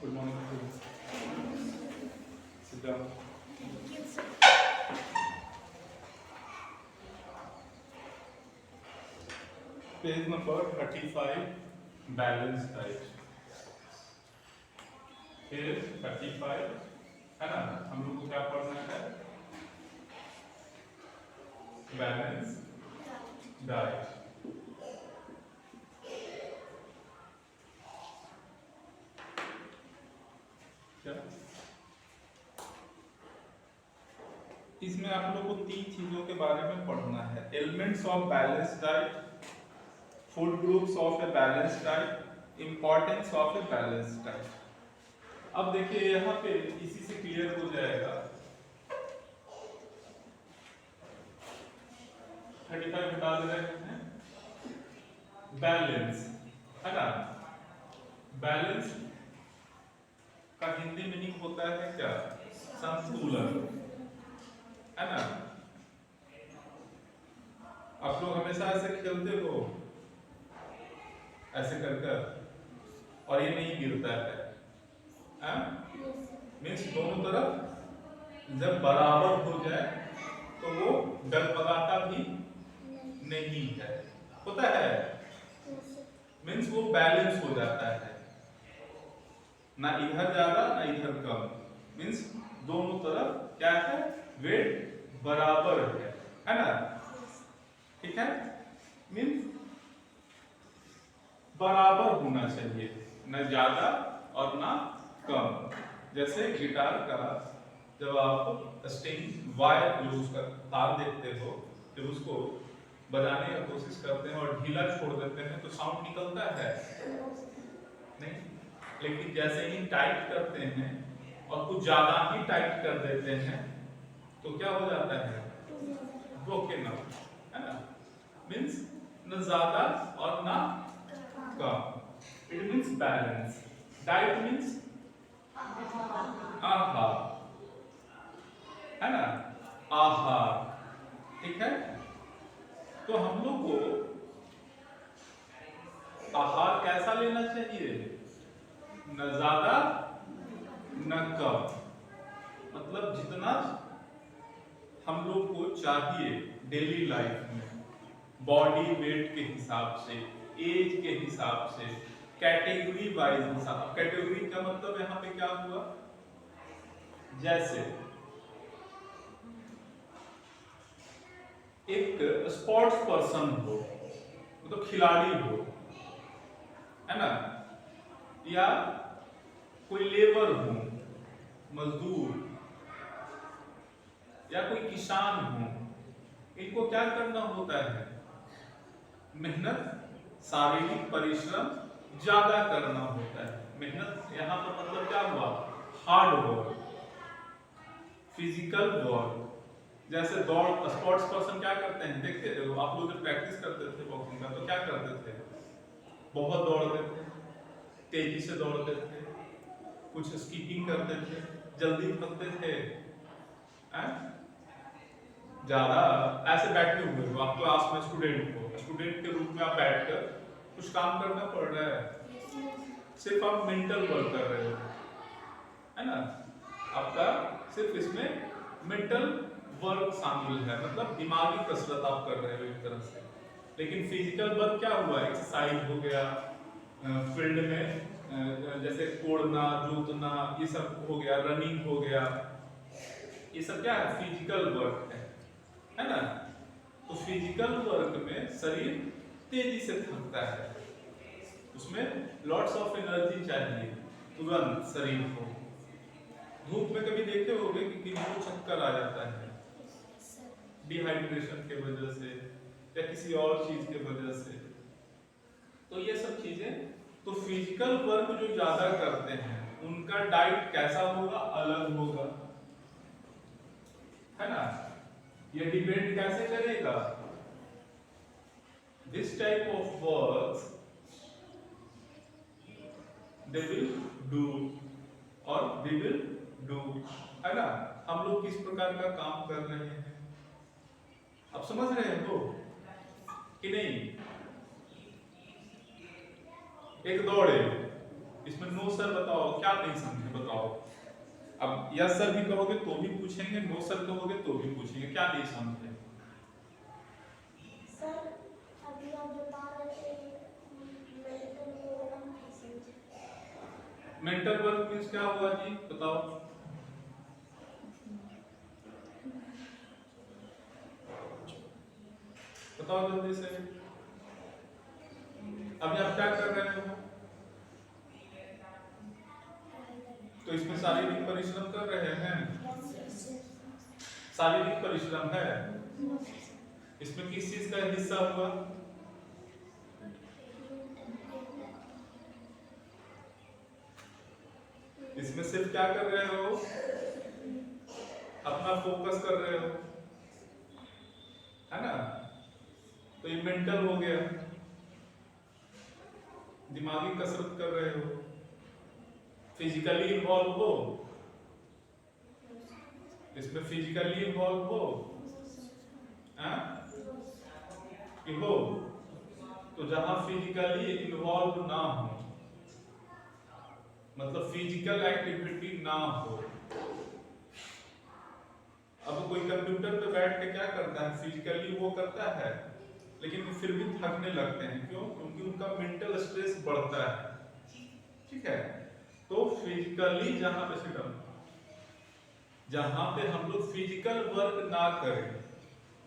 Good morning. Sit down. Page number 35, balance diet. Page 35 है ना, हम लोग को क्या पढ़ना है? Balance diet. क्या इसमें आप लोग को 3 चीजों के बारे में पढ़ना है। Elements of balance diet, food groups of a balance diet, importance of a balance diet. अब देखिए यहाँ पे इसी से क्लियर हो जाएगा। 35 हटा दे रहे हैं। बैलेंस है ना, बैलेंस का हिंदी मीनिंग होता है क्या? संतुलन, है ना। आप लोग हमेशा ऐसे खेलते हो, ऐसे कर कर, और ये नहीं गिरता है, मीन्स दोनों तरफ जब बराबर हो जाए तो वो डगमगाता भी नहीं है, होता है, मीन्स वो बैलेंस हो जाता है, ना इधर ज्यादा ना इधर कम, मीन्स दोनों तरफ क्या है, वेट बराबर है ना, ठीक है। मीन्स बराबर होना चाहिए, न ज्यादा और ना कम। जैसे गिटार का जब आप स्ट्रिंग वायर जो उसका तार देखते हो, जब उसको बजाने की कोशिश करते हैं और ढीला छोड़ देते हैं तो साउंड निकलता है नहीं, लेकिन जैसे ही टाइट करते हैं और कुछ ज्यादा ही टाइट कर देते हैं तो क्या हो जाता है, ब्रोकन आउट, है ना। मीन्स न ज्यादा और ना कम, it means balance. Diet means आहार, है ना, आहार, ठीक है। तो हम लोग को आहार कैसा लेना चाहिए, न ज्यादा न कम, मतलब जितना हम लोग को चाहिए डेली लाइफ में, बॉडी वेट के हिसाब से, एज के हिसाब से, कैटेगरी वाइज हिसाब। कैटेगरी का मतलब यहाँ पे क्या हुआ, जैसे एक स्पोर्ट्स पर्सन हो, मतलब खिलाड़ी हो, है ना, या कोई लेबर हो, मजदूर, या कोई किसान हो, इनको क्या करना होता है, मेहनत, शारीरिक परिश्रम ज्यादा करना होता है। मेहनत यहाँ पर मतलब क्या हुआ, हार्ड वर्क, फिजिकल वर्क। जैसे दौड़, स्पोर्ट्स पर्सन क्या करते हैं, देखते थे आप लोग जब प्रैक्टिस करते थे बॉक्सिंग का तो क्या करते थे, बहुत दौड़ते थे, तेजी से दौड़ते थे, कुछ स्कीपिंग करते थे, जल्दी थकते थे, ज्यादा ऐसे बैठे हुए हो आप क्लास में, स्टूडेंट हो, स्टूडेंट के रूप में आप बैठकर कुछ काम करना पड़ रहा है, सिर्फ आप मेंटल वर्क कर रहे हो, है ना, आपका सिर्फ इसमें मेंटल वर्क शामिल है, मतलब दिमागी कसरत आप कर रहे हो एक तरह से। लेकिन फिजिकल वर्क क्या हुआ, एक्सरसाइज हो गया, फील्ड में जैसे कोड़ना, जोतना, ये सब हो गया, रनिंग हो गया, ये सब क्या है, फिजिकल वर्क है ना। तो फिजिकल वर्क में शरीर तेजी से थकता है, उसमें लॉट्स ऑफ एनर्जी चाहिए तुरंत शरीर को। धूप में कभी देखे होंगे कि किसी को चक्कर आ जाता है डिहाइड्रेशन के वजह से या किसी और चीज के वजह से, तो ये सब चीजें। तो फिजिकल वर्क जो ज्यादा करते हैं उनका डाइट कैसा होगा, अलग होगा, है ना। ये डिपेंड कैसे करेगा, this type of work they will do और वी विल डू, है ना। हम लोग किस प्रकार का काम कर रहे हैं, आप समझ रहे हो कि नहीं। एक दौड़ है, इसमें नो सर बताओ, क्या नहीं समझे बताओ। अब यस सर भी कहोगे तो भी पूछेंगे, नो सर कहोगे तो भी पूछेंगे, क्या नहीं समझे। सर अभी आप बता रहे थे मेंटल वर्क मींस क्या हुआ जी बताओ। बताओ जल्दी से। अभी आप क्या कर रहे हो? तो इसमें शारीरिक परिश्रम कर रहे हैं, शारीरिक परिश्रम है। इसमें किस चीज का हिस्सा हुआ? इसमें सिर्फ क्या कर रहे हो? अपना फोकस कर रहे हो, है ना। तो ये मेंटल हो गया, दिमागी कसरत कर रहे हो। फिजिकली इन्वॉल्व हो, इसमें फिजिकली इन्वॉल्व हो, कि हो। तो जहां फिजिकली इन्वॉल्व ना हो, मतलब फिजिकल एक्टिविटी ना हो। अब कोई कंप्यूटर पे बैठ के क्या करता है, फिजिकली वो करता है, लेकिन वो फिर भी थकने लगते हैं। क्यों? क्योंकि उनका मेंटल स्ट्रेस बढ़ता है। ठीक है, तो फिजिकली जहां पे सिस्टम, जहां पे हम लोग फिजिकल वर्क ना करें,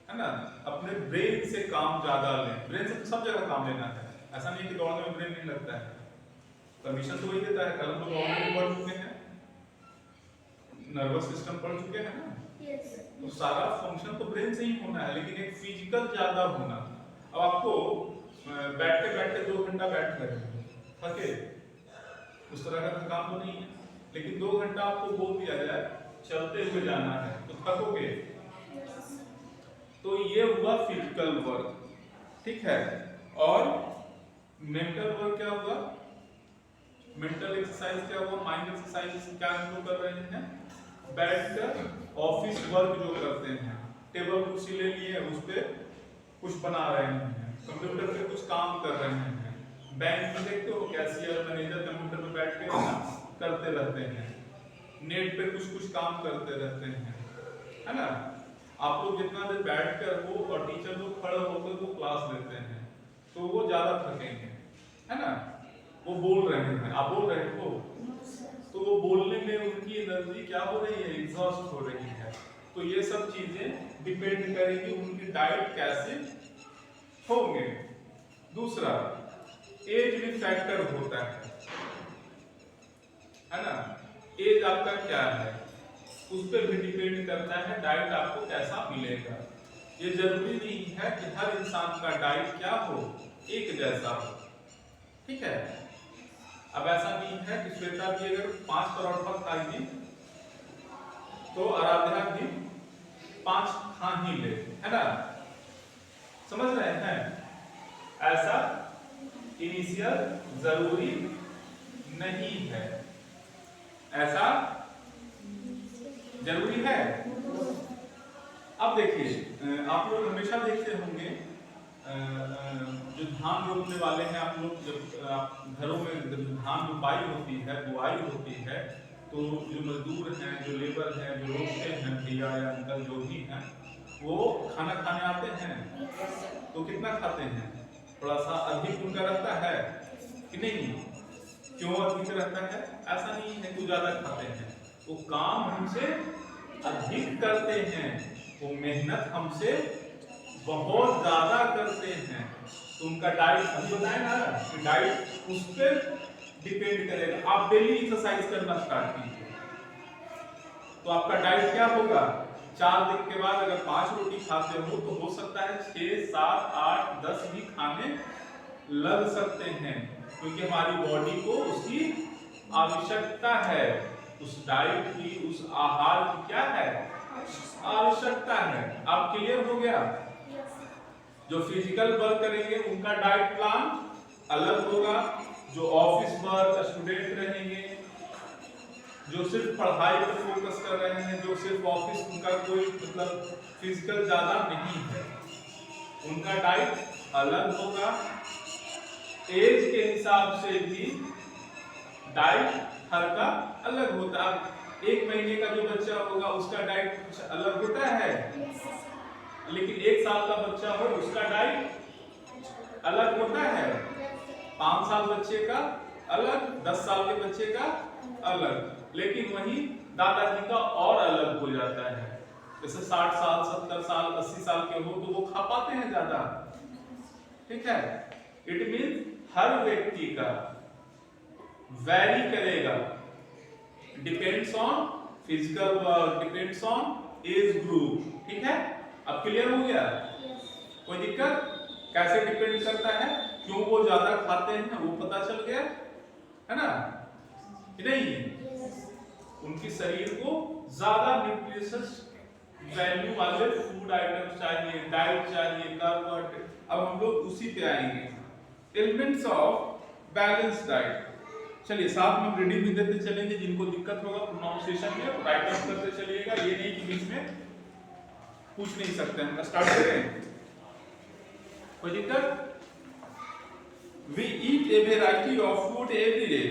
है ना, अपने ब्रेन से काम ज्यादा लें। ब्रेन से तो सब जगह काम लेना है, ऐसा नहीं कि दौड़ने में ब्रेन नहीं लगता है। परमिशन तो वही देता है। कल हम लोग ऑलरेडी पढ़ चुके हैं, नर्वस सिस्टम पढ़ चुके हैं ना। तो सारा फंक्शन तो ब्रेन से ही होना है, लेकिन एक फिजिकल ज्यादा होना। अब आपको बैठते बैठते 2 घंटा बैठ रहे हैं, थके, उस तरह का काम तो नहीं है, लेकिन 2 घंटा आपको बोल दिया जाए चलते हुए जाना है तो थकोगे। तो ये हुआ फिजिकल वर्क, ठीक है। और मेंटल वर्क क्या हुआ? मेंटल एक्सरसाइज क्या हुआ? माइंड एक्सरसाइज क्या हम लोग कर रहे हैं? बैठकर ऑफिस वर्क जो करते हैं, टेबल कुर्सी ले लिए, उस पे कुछ बना रहे हैं, कंप्यूटर पे कुछ काम कर रहे हैं। बैंक में देखते हो कैशियर मैनेजर कंप्यूटर पे बैठ के करते रहते हैं, नेट पे कुछ कुछ काम करते रहते हैं, है ना। आप लोग जितना देर बैठकर वो और टीचर लोग खड़े होकर वो क्लास लेते हैं तो वो ज्यादा थकेंगे, है ना। वो बोल रहे हैं, आप बोल रहे हो, तो वो बोलने में उनकी एनर्जी क्या हो रही है? एग्जॉस्ट हो रही है। तो ये सब चीजें डिपेंड करेगी उनकी डाइट कैसे होंगे। दूसरा, एज भी फैक्टर होता है ना। एज आपका क्या है उस पर भी डिपेंड करता है डाइट आपको कैसा मिलेगा। ये जरूरी नहीं है कि हर इंसान का डाइट क्या हो, एक जैसा हो, ठीक है। अब ऐसा नहीं है कि श्वेता भी अगर 5 पराठा खाएगी तो आराध्या भी 5 खा ही ले, है ना। समझ रहे हैं? ऐसा इनिशियल जरूरी नहीं है, ऐसा जरूरी है। अब देखिए, आप लोग हमेशा देखते होंगे जो धान रोपने वाले हैं, आप लोग जब आप घरों में धान रोपाई होती है, बुआई होती है, तो जो मजदूर हैं, जो लेबर हैं, जो रोपते हैं, भैया या अंकल जो भी हैं, वो खाना खाने आते हैं तो कितना खाते हैं? थोड़ा सा अधिक उनका रहता है कि नहीं? क्यों अधिक रहता है? ऐसा नहीं है कि ज्यादा खाते हैं, वो काम हमसे अधिक करते हैं, वो मेहनत हमसे बहुत ज्यादा करते हैं। तो उनका डाइट अभी बताए ना कि डाइट उस पर डिपेंड करेगा। आप डेली एक्सरसाइज करना स्टार्ट कीजिए तो आपका डाइट क्या होगा? 4 दिन के बाद अगर 5 रोटी खाते हो तो हो सकता है 6, 7, 8, 10 भी खाने लग सकते हैं, क्योंकि हमारी बॉडी को उसकी आवश्यकता है, उस डाइट की, उस आहार की क्या है? आवश्यकता है। आप क्लियर हो गया? जो फिजिकल वर्क करेंगे उनका डाइट प्लान अलग होगा, जो ऑफिस वर्क स्टूडेंट रहेंगे, जो सिर्फ पढ़ाई पर फोकस कर रहे हैं, जो सिर्फ ऑफिस, उनका कोई मतलब फिजिकल ज्यादा नहीं है, उनका डाइट अलग होगा। एज के हिसाब से भी डाइट हर का अलग होता है। एक महीने का जो बच्चा होगा उसका डाइट कुछ अलग होता है, लेकिन 1 साल का बच्चा हो उसका डाइट अलग होता है। 5 साल बच्चे का अलग, 10 साल के बच्चे का अलग, लेकिन वही दादाजी का और अलग हो जाता है। जैसे 60 साल, 70 साल, 80 साल के हो तो वो खा पाते हैं ज्यादा, ठीक है। इट मीन्स हर व्यक्ति का वैरी करेगा, depends on physical work, depends on age group, ठीक है। अब क्लियर हो गया? कोई दिक्कत? कैसे डिपेंड करता है, क्यों वो ज्यादा खाते हैं वो पता चल गया है ना कि नहीं? उनके शरीर को ज्यादा न्यूट्रिशियस वैल्यू वाले फूड आइटम्स चाहिए, डाइट चाहिए, कार्बोहाइड्रेट। अब हम लोग उसी पे आएंगे, एलिमेंट्स ऑफ बैलेंस डाइट। चलिए साथ में रीडिंग भी देते चलेंगे, जिनको दिक्कत होगा प्रोनाउंसिएशन में राइट डाउन करते चलिएगा, ये नहीं कि बीच में पूछ नहीं सकते। हम स्टार्ट करें, कोई दिक्कत? We eat a variety of food every day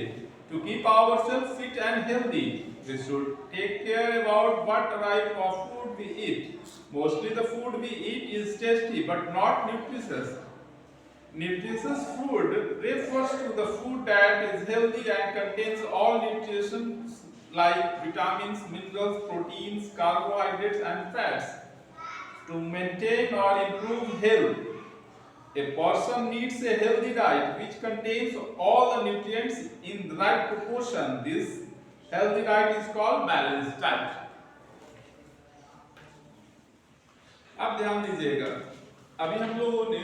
to keep ourselves fit and healthy. We should take care about what type of food we eat. Mostly the food we eat is tasty but not nutritious. Nutritious food refers to the food that is healthy and contains all nutrition like vitamins, minerals, proteins, carbohydrates and fats. To maintain or improve health, a person needs a healthy diet which contains all the nutrients in the right proportion. This healthy diet is called balanced diet. अब ध्यान दीजिएगा, अभी हम लोगों ने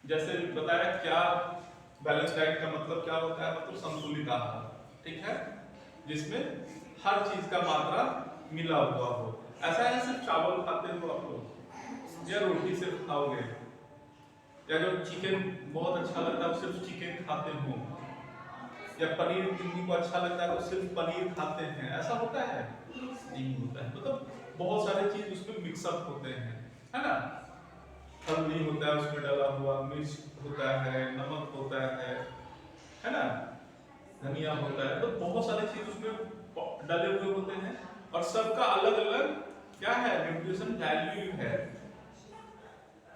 जैसे बताया क्या बैलेंस डाइट का मतलब क्या होता है, मतलब संतुलित आहार, ठीक है, जिसमें हर चीज का मात्रा मिला हुआ हो। ऐसा है सिर्फ चावल खाते हो आप लोग, या रोटी सिर्फ खाओगे, या जो चिकन बहुत अच्छा लगता है सिर्फ चिकन खाते हो, या पनीर किन्हीं को अच्छा लगता है वो सिर्फ पनीर खाते हैं, ऐसा होता है? नहीं होता है। मतलब बहुत सारे चीज उसमें मिक्सअप होते हैं, है ना। हल्दी होता है उसमें डला हुआ, मिर्च होता है, नमक होता है ना, धनिया होता है, तो बहुत सारे चीज उसमें डले हुए होते हैं और सबका अलग अलग क्या है, न्यूट्रिशन वैल्यू है।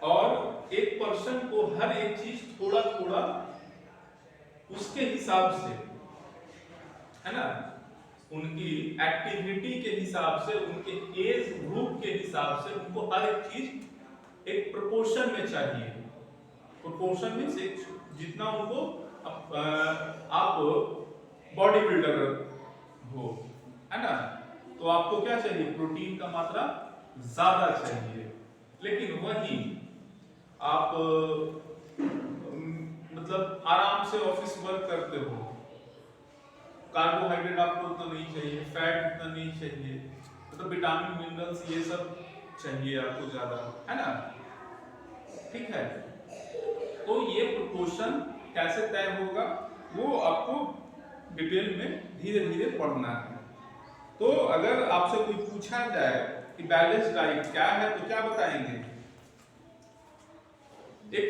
और एक पर्सन को हर एक चीज थोड़ा थोड़ा उसके हिसाब से, है ना, उनकी एक्टिविटी के हिसाब से, उनके एज ग्रुप के हिसाब से उनको हर एक चीज एक प्रोपोर्शन में चाहिए। प्रोपोर्शन मींस एक जितना उनको आप बॉडी बिल्डर हो, है ना, तो आपको क्या चाहिए, प्रोटीन का मात्रा ज्यादा चाहिए। लेकिन वही आप मतलब आराम से ऑफिस वर्क करते हो, कार्बोहाइड्रेट आपको उतना नहीं चाहिए, फैट उतना नहीं चाहिए, मतलब विटामिन मिनरल्स ये सब चाहिए आपको ज्यादा, है ना, ठीक है। तो ये प्रोपोर्शन कैसे तय होगा वो आपको डिटेल में धीरे धीरे पढ़ना है। तो अगर आपसे कोई पूछा जाए कि बैलेंस डाइट क्या है तो क्या बताएंगे? एक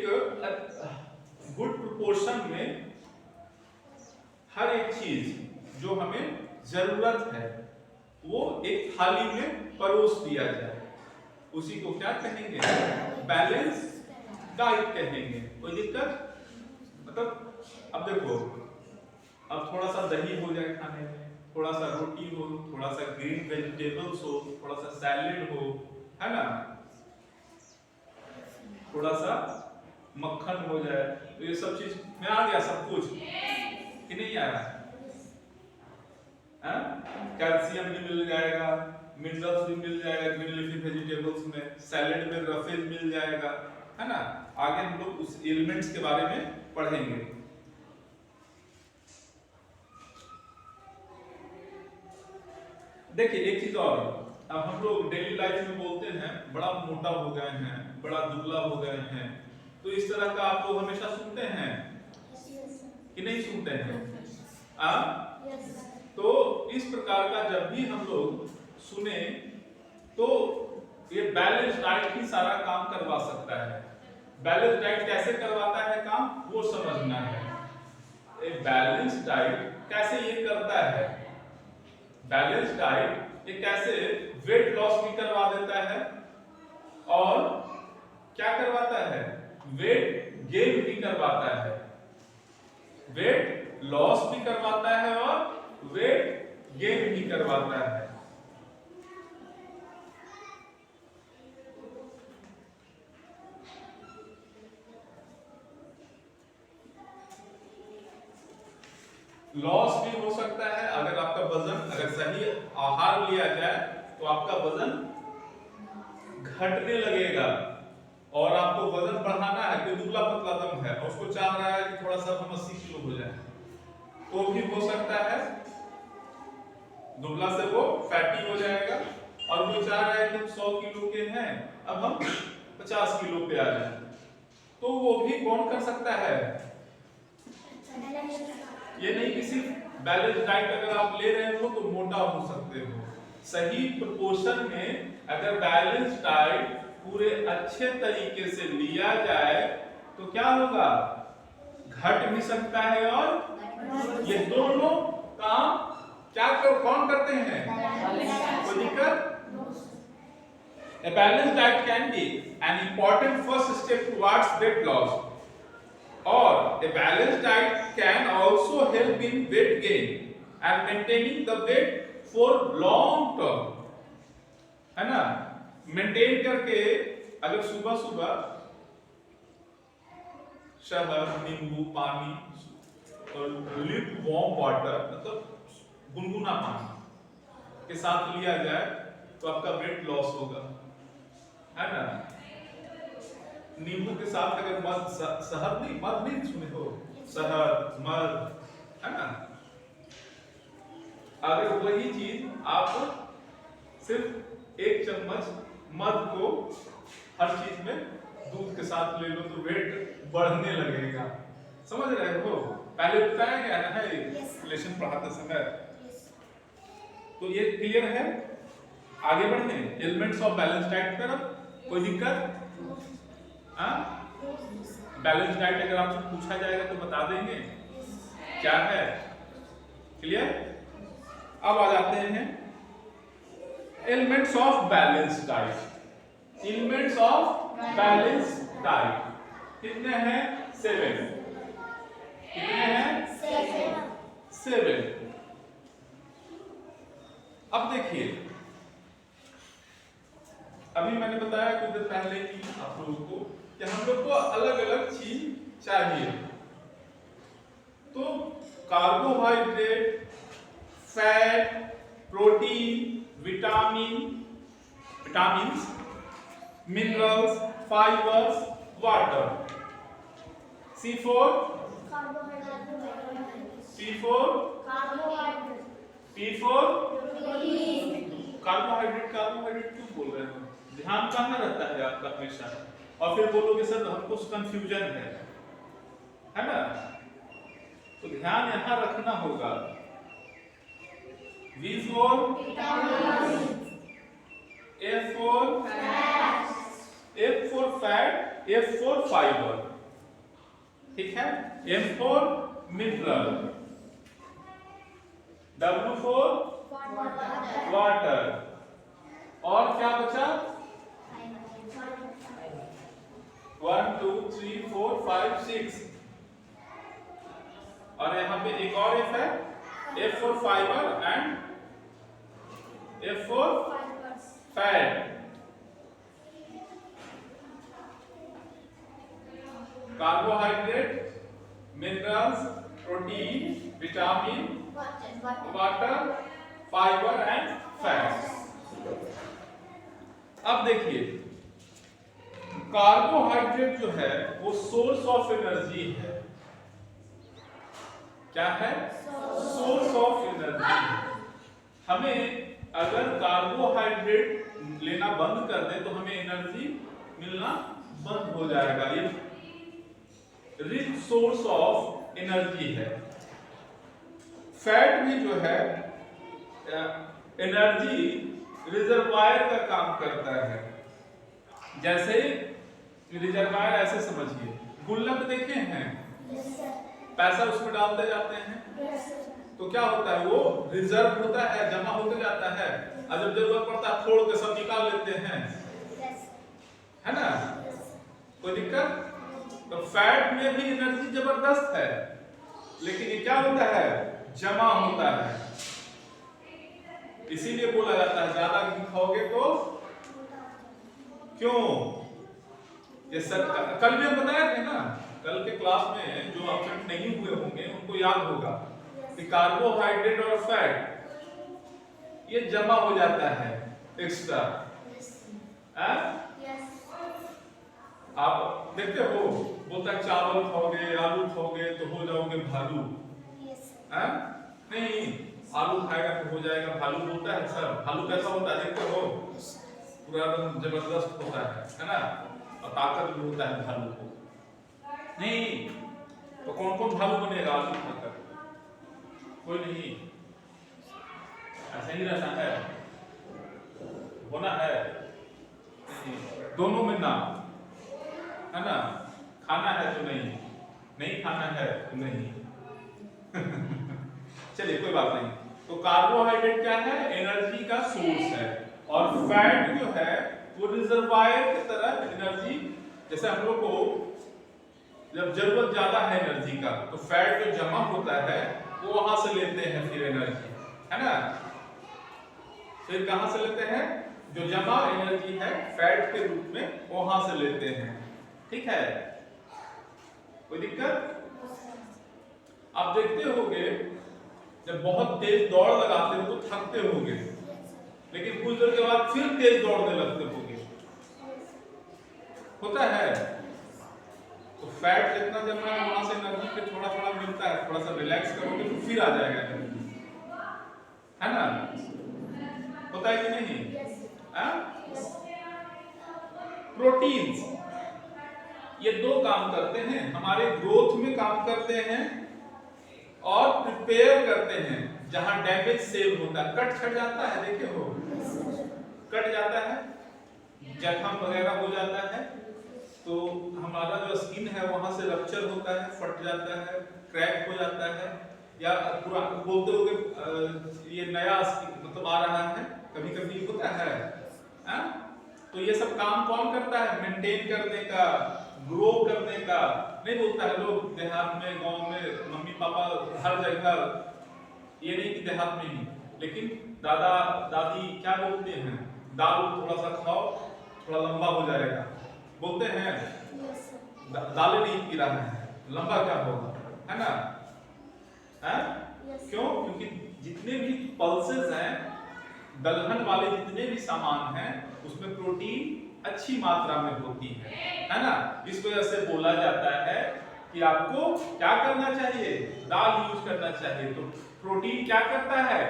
गुड प्रोपोर्शन में हर एक चीज जो हमें जरूरत है वो एक थाली में परोस दिया जाए, उसी को क्या कहेंगे, बैलेंस डाइट कहेंगे। कोई दिक्कत? मतलब अब देखो, अब थोड़ा सा दही हो जाए खाने में, थोड़ा सा रोटी हो, थोड़ा सा ग्रीन वेजिटेबल्स हो, थोड़ा सा सैलेड हो, है ना, थोड़ा सा मक्खन हो जाए, तो ये सब चीज में आ गया सब कुछ कि नहीं आया? कैल्शियम भी मिल जाएगा, मिनरल्स भी मिल जाएगा ग्रीन लीफी वेजिटेबल्स में, सैलेड में रफेज मिल जाएगा, है ना। आगे हम लोग उस एलिमेंट्स के बारे में पढ़ेंगे। देखिए एक चीज और, अब हम लोग डेली लाइफ में बोलते हैं बड़ा मोटा हो गए हैं, बड़ा दुबला हो गए हैं, तो इस तरह का आप लोग हमेशा सुनते हैं कि नहीं सुनते हैं? तो इस प्रकार का जब भी हम लोग सुने तो ये बैलेंस डाइट ही सारा काम करवा सकता है। बैलेंस डाइट कैसे करवाता है काम वो समझना है। बैलेंस डाइट कैसे ये करता है, बैलेंस डाइट ये कैसे वेट लॉस भी करवा देता है और क्या करवाता है, वेट गेन भी करवाता है, वेट लॉस भी करवाता है और वेट गेन भी करवाता है। लॉस भी हो सकता है अगर आपका वजन, अगर सही आहार लिया जाए तो आपका वजन घटने लगेगा और आपको वजन बढ़ाना है, कोई दुबला पतला दम है और उसको चाह रहा है कि थोड़ा सा हम 80 किलो हो जाए तो भी हो सकता है, दुबला से वो फैटी हो जाएगा और वो चाह रहा है कि हम 100 किलो के हैं अब हम 50 किलो पे आ जाए, तो वो भी कौन कर सकता है। ये नहीं कि सिर्फ बैलेंस डाइट अगर आप ले रहे हो तो मोटा हो सकते हो, सही प्रोपोर्शन में अगर बैलेंस डाइट पूरे अच्छे तरीके से लिया जाए तो क्या होगा, घट भी सकता है और ये दोनों काम क्या कौन करते हैं, कोई दिक्कत। A balanced diet can be an important first step towards weight loss, or a balanced diet can also help in weight gain and maintaining the weight for long term, है ना। मेंटेन करके अगर सुबह सुबह शहद, नींबू पानी और लिप वार्म वाटर मतलब गुनगुना पानी के साथ लिया जाए तो आपका वेट लॉस होगा, है ना। नींबू के साथ अगर मध, शहद नहीं, मध नहीं सुने हो, शहद मध, है ना। अगर वही चीज आप सिर्फ 1 चम्मच मध को हर चीज में दूध के साथ ले लो तो वेट बढ़ने लगेगा, समझ रहे हो। पहले बताया गया ना है रिलेशन पढ़ाते समय, तो ये क्लियर है। आगे बढ़े एलिमेंट्स ऑफ बैलेंस डाइट तरफ, कोई दिक्कत। बैलेंस डाइट अगर आपसे पूछा जाएगा तो बता देंगे क्या है, क्लियर। अब आ जाते हैं elements of balance diet. Elements of balance diet कितने हैं, 7। कितने हैं, 7। अब देखिए, अभी मैंने बताया कुछ देर पहले ही आप लोगों को कि हम लोग को अलग अलग चीज चाहिए, तो carbohydrate, fat, protein, vitamins, minerals, fibres, water. C4 P4 carbohydrate क्यों बोल रहे हो, ध्यान कहाँ रहता है आपका हमेशा, और फिर बोलोगे सर हमको कंफ्यूजन है ना, तो ध्यान यहाँ रखना होगा। V4 F4 fat, F4 fibre, ठीक है। M4 मिनरल, W4 वाटर, और क्या बचा, 1 2 3 4 5 6, और यहाँ पे एक और F है, F4 fibre and F4 fat. Carbohydrate, minerals, protein, vitamin, water, fibre and fat. अब देखिए, कार्बोहाइड्रेट जो है वो सोर्स ऑफ एनर्जी है। क्या है, सोर्स ऑफ एनर्जी। हमें अगर कार्बोहाइड्रेट लेना बंद कर दे तो हमें एनर्जी मिलना बंद हो जाएगा। ये रिच सोर्स ऑफ एनर्जी है। फैट भी जो है एनर्जी रिजर्वायर का काम करता है। जैसे रिजर्वायर ऐसे समझिए, गुल्लक देखे हैं, पैसा उसमें डालते जाते हैं, Yes, sir. तो क्या होता है, वो रिजर्व होता है, जमा होते जाता है, और जब जरूरत पड़ता है छोड़ के सब निकाल लेते हैं, Yes. है ना? Yes. कोई दिक्कत? तो फैट में भी एनर्जी जबरदस्त है, लेकिन ये क्या होता है, जमा होता है। इसीलिए बोला जाता है ज्यादा घी खाओगे तो क्यों? ये सब कल भी हम बताए थे ना, कल के क्लास में जो एब्सेंट नहीं हुए होंगे उनको याद होगा कि कार्बोहाइड्रेट और फैट ये जमा हो जाता है एक्स्ट्रा। Yes. आप देखते हो, बोलता है चावल खाओगे आलू खाओगे तो हो जाओगे भालू, Yes. है? नहीं, आलू खाएगा तो हो जाएगा भालू, बोलता है सर। भालू कैसा होता है देखते हो, पूरा एकदम जबरदस्त होता है ना, और ताकत भी होता है भालू को। नहीं तो कौन कौन भालू बनेगा आलू खाकर? कोई नहीं, ऐसा ही रहना है, होना है नहीं। दोनों में ना, है ना, खाना है तो नहीं, नहीं खाना है तो नहीं। चलिए कोई बात नहीं। तो कार्बोहाइड्रेट क्या है, एनर्जी का सोर्स है, और फैट जो है वो रिजर्वायर की तरह एनर्जी, जैसे हम लोग को जब जरूरत ज्यादा है एनर्जी का तो फैट जो जमा होता है वो वहां से लेते हैं फिर एनर्जी, है ना? फिर कहां से लेते हैं, जो जमा एनर्जी है फैट के रूप में वहां से लेते हैं, ठीक है? कोई दिक्कत? आप देखते होंगे जब बहुत तेज दौड़ लगाते हो तो थकते होंगे, लेकिन कुछ देर के बाद फिर तेज दौड़ने लगते होंगे, होता है? तो फैट जितना जमा है वहां से एनर्जी फिर थोड़ा थोड़ा मिलता है, थोड़ा सा रिलैक्स करोगे तो फिर आ जाएगा एनर्जी, है ना? होता है कि नहीं? प्रोटीन्स ये दो काम करते हैं, हमारे ग्रोथ में काम करते हैं और प्रिपेयर करते हैं। जहां डैमेज सेल होता है, कट छट जाता है, देखे हो, कट जाता है, जख्म वगैरह हो जाता है, तो हमारा जो स्किन है वहां से रप्चर होता है, फट जाता है, क्रैक हो जाता है, या पूरा बोलते हो ये नया मतलब आ रहा है, कभी कभी होता है। तो ये सब काम कौन करता है, मेंटेन करने का, ग्रो करने का। नहीं बोलता है लोग देहात में, गांव में मम्मी पापा हर जगह, ये नहीं कि देहात में ही, लेकिन दादा दादी क्या बोलते हैं, दाल थोड़ा सा खाओ थोड़ा लंबा हो जाएगा, बोलते हैं। दालें नहीं पी रहा है, लंबा क्या होगा, है ना? है? क्यों? क्योंकि जितने भी पल्सेस हैं, दलहन वाले जितने भी सामान हैं, उसमें प्रोटीन अच्छी मात्रा में होती है ना? इस वजह से बोला जाता है कि आपको क्या करना चाहिए, दाल यूज करना चाहिए। तो प्रोटीन क्या करता है,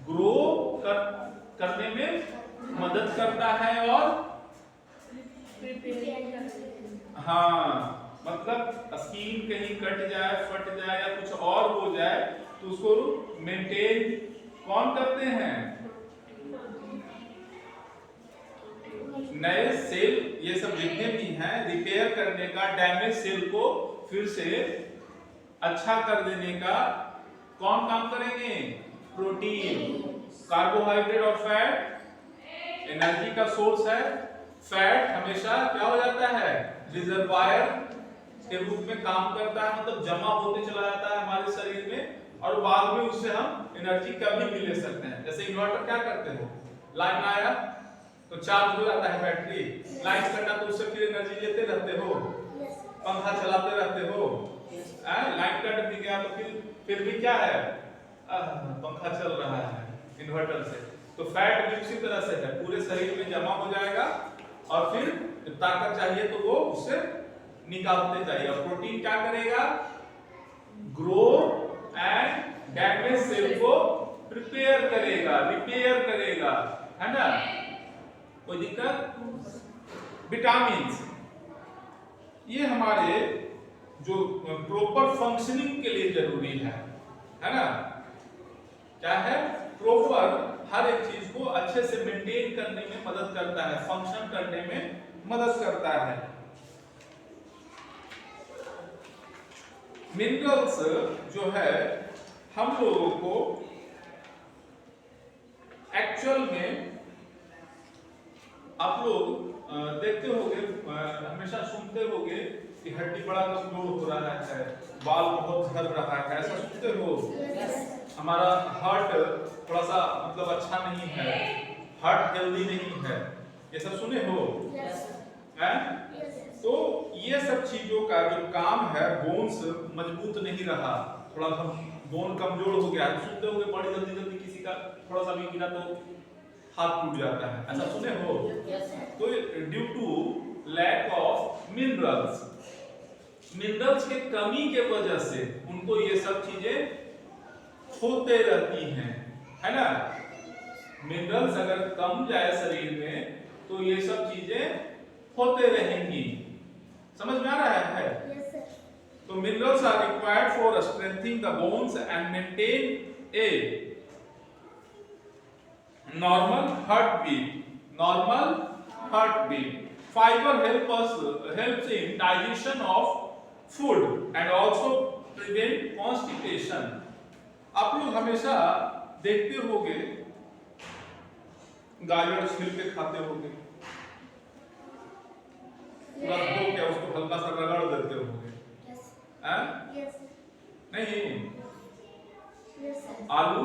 ग्रो करने में मदद करता है, और हाँ, मतलब स्किन कहीं कट जाए, फट जाए या कुछ और हो जाए तो उसको मेंटेन कौन करते हैं, नए सेल, ये सब जितने भी हैं, रिपेयर करने का, डैमेज सेल को फिर से अच्छा कर देने का कौन काम करेंगे, प्रोटीन। कार्बोहाइड्रेट और फैट एनर्जी का सोर्स है। फैट हमेशा क्या हो जाता है, रिजर्वायर के रूप में काम करता है, मतलब जमा होते चला जाता है हमारे शरीर में, और बाद में उससे हम एनर्जी कभी भी ले सकते हैं। जैसे इन्वर्टर क्या करते हो, लाइन आया तो चार्ज हो जाता है बैटरी, लाइट कटा तो उससे फिर एनर्जी लेते रहते हो, पंखा चलाते रहते हो, लाइट कट भी गया तो फिर भी क्या है, पंखा चल रहा है इन्वर्टर से। तो फैट भी उसी तरह से है, पूरे शरीर में जमा हो जाएगा, और फिर जब ताकत चाहिए तो वो उससे निकालते जाइए। और प्रोटीन क्या करेगा, ग्रो एंड डैमेज सेल को प्रिपेयर करेगा, रिपेयर करेगा, है ना? कोई दिक्कत? विटामिन्स ये हमारे जो प्रॉपर फंक्शनिंग के लिए जरूरी है ना? क्या है, प्रॉपर हर एक चीज को अच्छे से मेंटेन करने में मदद करता है, फंक्शन करने में मदद करता है। मिनरल्स जो है हम लोगों को एक्चुअल में आप लोग देखते होंगे, हमेशा सुनते होंगे कि हड्डी बड़ा कमजोर हो रहा है, बाल बहुत झड़ रहा है, ऐसा सुनते हो। हमारा हार्ट थोड़ा सा मतलब अच्छा नहीं है, हार्ट हेल्दी नहीं है, ये सब सुने हो हैं? तो ये सब चीजों का जो काम है, बोन्स मजबूत नहीं रहा, थोड़ा सा बोन कमजोर हो गया, सुनते होंगे बड़ी जल्दी जल्दी किसी का थोड़ा सा भी गिरा तो हाथ टूट जाता है, ऐसा सुने हो। तो due to lack of minerals, minerals के कमी के वजह से उनको ये सब चीजें होते रहती हैं, है ना। मिनरल्स अगर कम जाए शरीर में तो ये सब चीजें होते रहेंगी, समझ में आ रहा है। तो minerals are required for strengthening the bones and maintain a normal heartbeat. Normal heartbeat. Fiber helps in digestion of food and also prevent constipation. आप लोग हमेशा देखते होंगे गाजर छील के खाते होंगे, पूरा धो के उसको हल्का सा रगड़ देते होंगे, नहीं आलू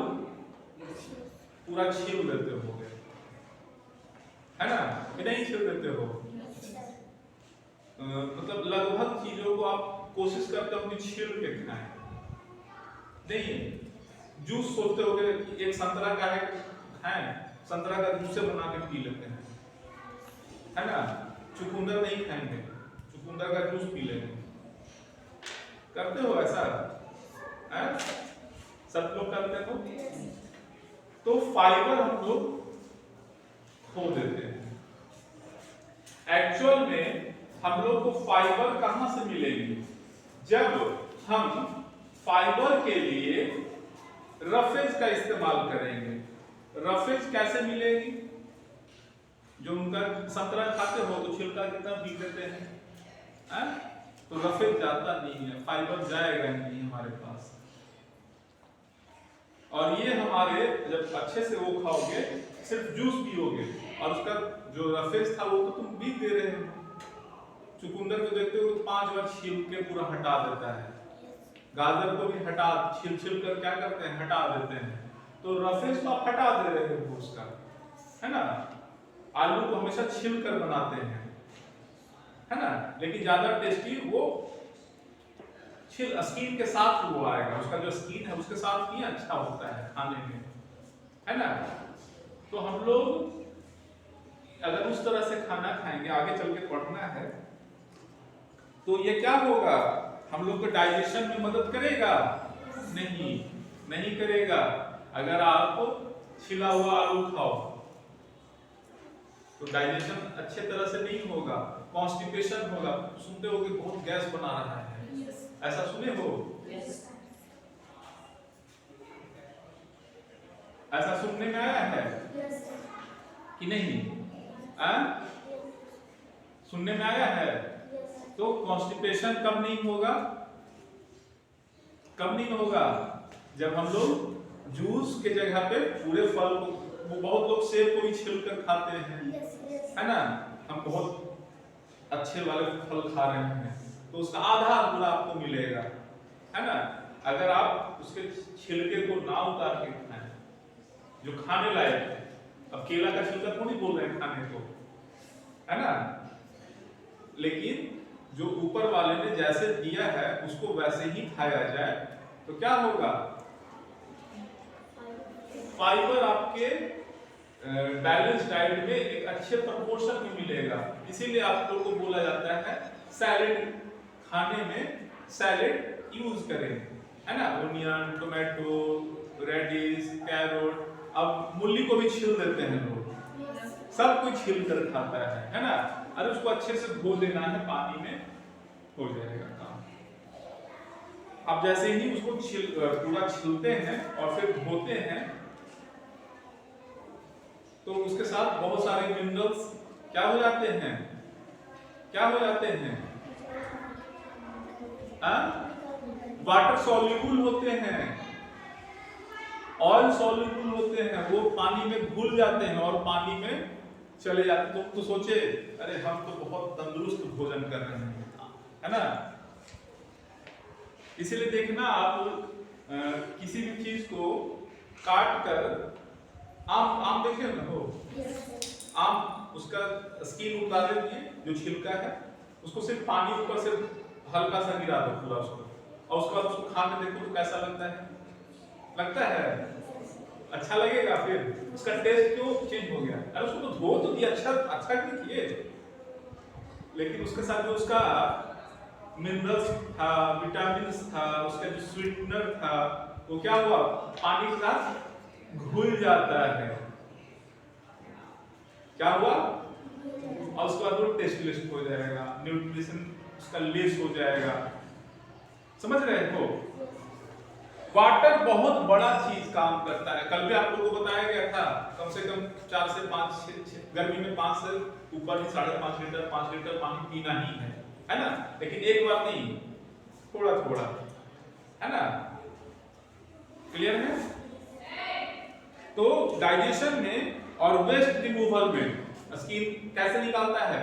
पूरा छील देते होगे, है ना, कि नहीं छील देते हो। मतलब लगभग चीजों को आप कोशिश करते हो कि छील के खाएं। नहीं, जूस सोचते होगे कि एक संतरा का है, संतरा का जूस बना के पी लेते हैं, है ना। चुकंदर नहीं खाएंगे, चुकंदर का जूस पी लेंगे, करते हो ऐसा है? सब लोग करते हो। तो फाइबर हम लोग खो देते हैं। एक्चुअल में हम लोग को फाइबर कहां से मिलेगी? जब हम फाइबर के लिए रफेज का इस्तेमाल करेंगे। रफेज कैसे मिलेगी? जो उनका संतरा खाते हो तो छिलका कितना पी लेते हैं, तो रफेज जाता नहीं है, फाइबर जाएगा नहीं हमारे पास। और ये हमारे जब अच्छे से वो खाओगे, सिर्फ जूस पियोगे और उसका जो रफेज था वो तो तुम पी दे रहे हो। चुकंदर को देखते हो तो 5 बार छील के पूरा हटा देता है, गाजर को भी हटा छील कर क्या करते हैं, हटा देते हैं। तो रफेज तो आप हटा दे रहे हो उसका, है ना। आलू को हमेशा छील कर बनाते हैं, है ना, लेकिन ज्यादा टेस्टी वो स्किन के साथ वो आएगा, उसका जो स्किन है उसके साथ ही अच्छा होता है खाने में, है ना। तो हम लोग अगर उस तरह से खाना खाएंगे, आगे चल के पढ़ना है, तो ये क्या होगा, हम लोग को डाइजेशन में मदद करेगा? नहीं करेगा। अगर आप छिला हुआ आलू खाओ तो डाइजेशन अच्छे तरह से नहीं होगा, कॉन्स्टिपेशन होगा। सुनते हो कि बहुत गैस बना रहा है, ऐसा सुने हो? ऐसा सुनने में आया है कि नहीं? सुनने में आया है। तो कॉन्स्टिपेशन कब नहीं होगा? जब हम लोग जूस के जगह पे पूरे फल को, वो बहुत लोग सेब को भी छिल कर खाते हैं, है ना। हम बहुत अच्छे वाले फल खा रहे हैं तो उसका आधा गुना आपको मिलेगा, है ना। अगर आप उसके छिलके को ना उतार के खाएं, जो खाने लायक है। अब केला का छिलका थोड़ी बोल रहे हैं खाने को, है ना, लेकिन जो ऊपर वाले ने जैसे दिया है उसको वैसे ही खाया जाए तो क्या होगा? फाइबर आपके बैलेंस डाइट में एक अच्छे प्रोपोर्शन में मिलेगा। इसीलिए आप लोगों को बोला जाता है सैलेड खाने में सैलेड यूज करें, है ना। ओनियन, टोमेटो, रेडिश, कैरोट, अब मूली को भी छील देते हैं लोग, सब कुछ छील कर खाता है ना। अरे उसको अच्छे से धो देना है पानी में, हो जाएगा काम। अब जैसे ही उसको पूरा छीलते हैं और फिर धोते हैं तो उसके साथ बहुत सारे मिनरल्स क्या हो जाते हैं? वाटर सॉल्युबल होते हैं, ऑयल सॉल्युबल होते हैं, वो पानी में घुल जाते हैं और पानी में चले जाते हैं। तो सोचे अरे हम तो बहुत तंदुरुस्त भोजन कर रहे हैं, है ना। इसीलिए देखना आप किसी भी चीज को काट कर, आम देखे ना हो, आम उसका स्किन उतार दिए, जो छिलका है उसको सिर्फ पानी ऊपर से हल्का सा गिरा दो पूरा उसको, और उसके बाद उसको खा के देखो तो कैसा लगता है? लगता है अच्छा लगेगा? फिर उसका टेस्ट क्यों चेंज हो गया? अरे उसको तो धो तो दिया, अच्छा नहीं किए, लेकिन उसके साथ जो उसका मिनरल्स था, विटामिन्स था, उसका जो स्वीटनर था, वो क्या हुआ? पानी के साथ घुल जाता है। क्या हुआ? और उसके बाद वो टेस्टलेस हो जाएगा, न्यूट्रिशन उसका लेस हो जाएगा। समझ रहे हो? वाटर बहुत बड़ा चीज काम करता है। कल भी आप लोगों को बताया गया था, कम से कम 4 से 5 गर्मी में 5 से ऊपर ही 5.5 लीटर 5 लीटर पानी पीना ही है ना। लेकिन एक बार नहीं, थोड़ा थोड़ा, है ना। क्लियर है? तो डाइजेशन में और वेस्ट रिमूवल में स्किन कैसे निकालता है?